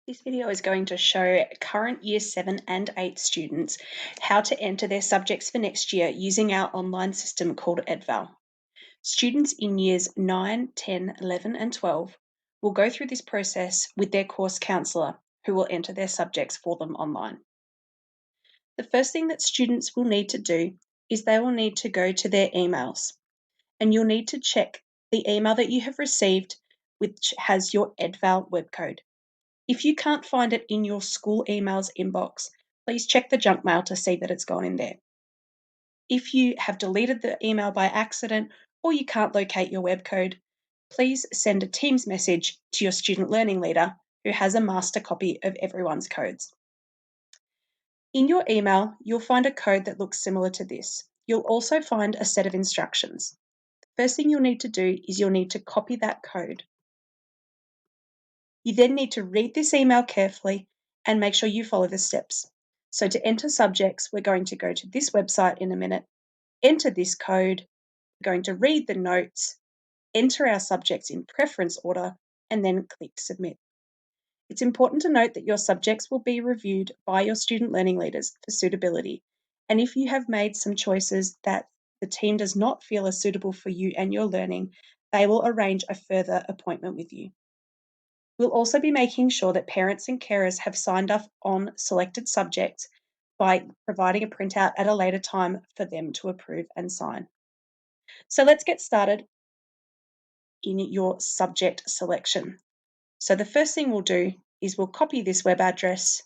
This video is going to show current Year 7 and 8 students how to enter their subjects for next year using our online system called Edval. Students in Years 9, 10, 11 and 12 will go through this process with their course counsellor who will enter their subjects for them online. The first thing that students will need to do is they will need to go to their emails and you'll need to check the email that you have received which has your Edval webcode. If you can't find it in your school emails inbox, please check the junk mail to see that it's gone in there. If you have deleted the email by accident or you can't locate your web code, please send a Teams message to your student learning leader who has a master copy of everyone's codes. In your email, you'll find a code that looks similar to this. You'll also find a set of instructions. The first thing you'll need to do is you'll need to copy that code. You then need to read this email carefully and make sure you follow the steps. So to enter subjects, we're going to go to this website in a minute, enter this code, we're going to read the notes, enter our subjects in preference order, and then click submit. It's important to note that your subjects will be reviewed by your student learning leaders for suitability. And if you have made some choices that the team does not feel are suitable for you and your learning, they will arrange a further appointment with you. We'll also be making sure that parents and carers have signed off on selected subjects by providing a printout at a later time for them to approve and sign. So let's get started in your subject selection. So the first thing we'll do is we'll copy this web address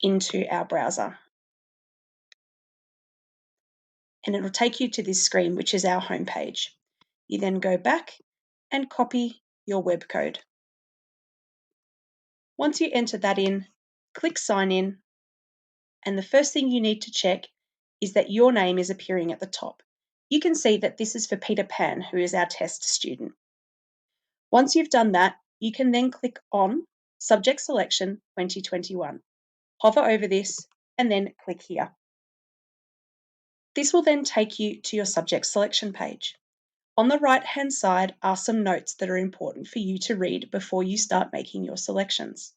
into our browser. And it will take you to this screen, which is our homepage. You then go back and copy your web code. Once you enter that in, click sign in. And the first thing you need to check is that your name is appearing at the top. You can see that this is for Peter Pan, who is our test student. Once you've done that, you can then click on Subject Selection 2021. Hover over this and then click here. This will then take you to your subject selection page. On the right-hand side are some notes that are important for you to read before you start making your selections.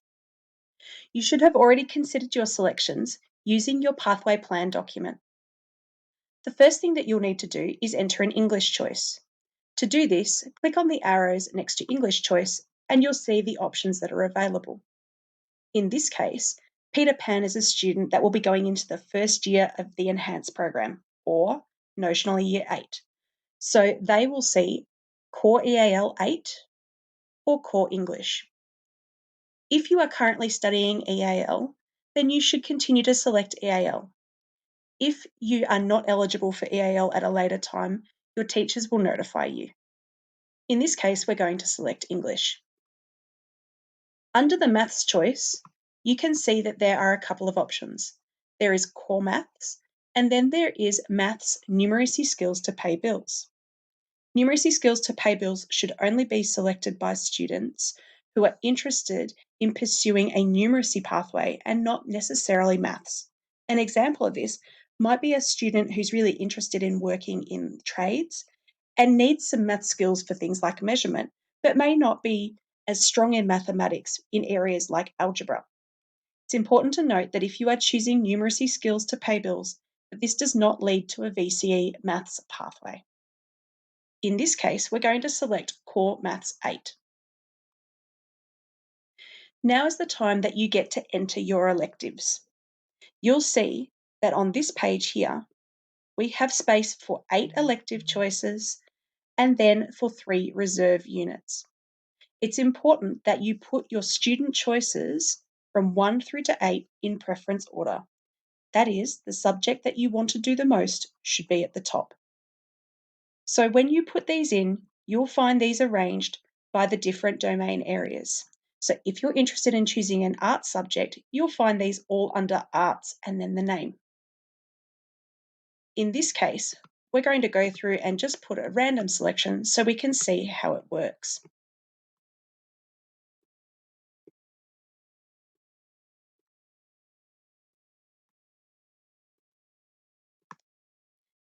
You should have already considered your selections using your pathway plan document. The first thing that you'll need to do is enter an English choice. To do this, click on the arrows next to English choice and you'll see the options that are available. In this case, Peter Pan is a student that will be going into the first year of the Enhanced program, or notionally Year 8. So they will see Core EAL 8 or Core English. If you are currently studying EAL, then you should continue to select EAL. If you are not eligible for EAL at a later time, your teachers will notify you. In this case, we're going to select English. Under the Maths choice, you can see that there are a couple of options. There is Core Maths, and then there is Maths Numeracy Skills to Pay Bills. Numeracy Skills to Pay Bills should only be selected by students who are interested in pursuing a numeracy pathway and not necessarily maths. An example of this might be a student who's really interested in working in trades and needs some math skills for things like measurement, but may not be as strong in mathematics in areas like algebra. It's important to note that if you are choosing numeracy skills to pay bills, that this does not lead to a VCE maths pathway. In this case, we're going to select Core Maths 8. Now is the time that you get to enter your electives. You'll see that on this page here, we have space for 8 elective choices and then for 3 reserve units. It's important that you put your student choices from 1 through to 8 in preference order. That is, the subject that you want to do the most should be at the top. So when you put these in, you'll find these arranged by the different domain areas. So if you're interested in choosing an art subject, you'll find these all under arts and then the name. In this case, we're going to go through and just put a random selection so we can see how it works.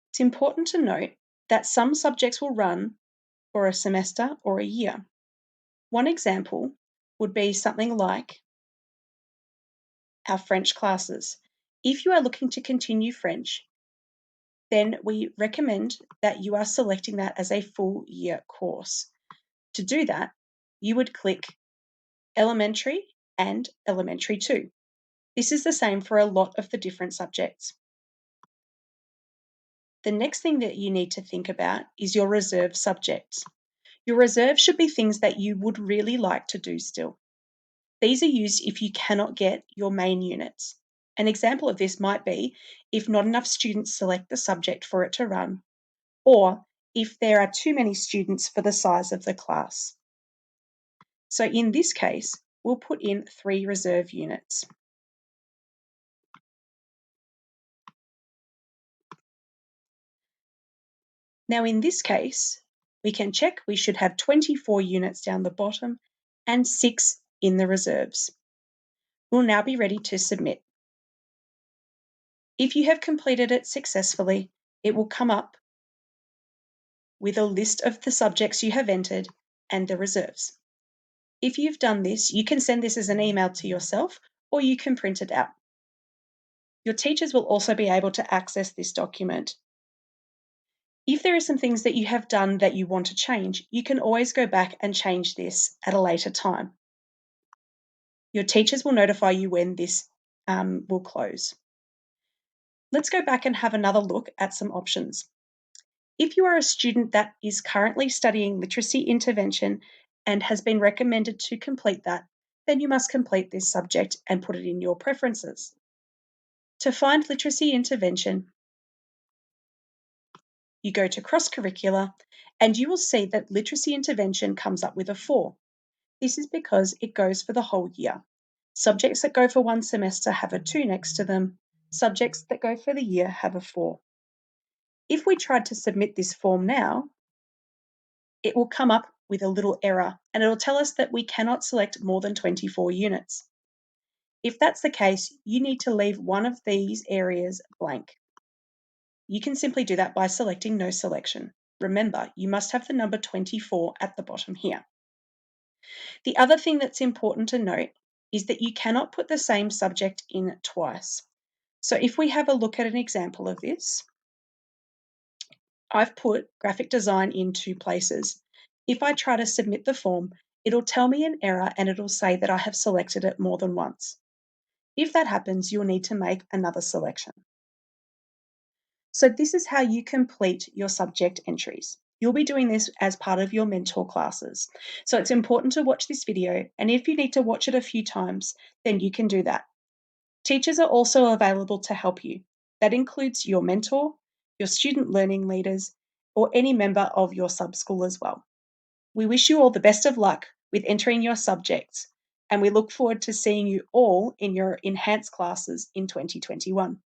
It's important to note that some subjects will run for a semester or a year. One example would be something like our French classes. If you are looking to continue French, then we recommend that you are selecting that as a full year course. To do that, you would click Elementary and Elementary 2. This is the same for a lot of the different subjects. The next thing that you need to think about is your reserve subjects. Your reserve should be things that you would really like to do still. These are used if you cannot get your main units. An example of this might be if not enough students select the subject for it to run, or if there are too many students for the size of the class. So in this case, we'll put in 3 reserve units. Now in this case, we can check we should have 24 units down the bottom and 6 in the reserves. We'll now be ready to submit. If you have completed it successfully, it will come up with a list of the subjects you have entered and the reserves. If you've done this, you can send this as an email to yourself or you can print it out. Your teachers will also be able to access this document. If there are some things that you have done that you want to change, you can always go back and change this at a later time. Your teachers will notify you when this will close. Let's go back and have another look at some options. If you are a student that is currently studying literacy intervention and has been recommended to complete that, then you must complete this subject and put it in your preferences. To find literacy intervention, you go to cross-curricular and you will see that literacy intervention comes up with a 4. This is because it goes for the whole year. Subjects that go for one semester have a 2 next to them. Subjects that go for the year have a 4. If we tried to submit this form now, it will come up with a little error and it will tell us that we cannot select more than 24 units. If that's the case, you need to leave one of these areas blank. You can simply do that by selecting no selection. Remember, you must have the number 24 at the bottom here. The other thing that's important to note is that you cannot put the same subject in twice. So if we have a look at an example of this, I've put graphic design in 2 places. If I try to submit the form, it'll tell me an error and it'll say that I have selected it more than once. If that happens, you'll need to make another selection. So this is how you complete your subject entries. You'll be doing this as part of your mentor classes. So it's important to watch this video, and if you need to watch it a few times, then you can do that. Teachers are also available to help you. That includes your mentor, your student learning leaders, or any member of your sub-school as well. We wish you all the best of luck with entering your subjects, and we look forward to seeing you all in your enhanced classes in 2021.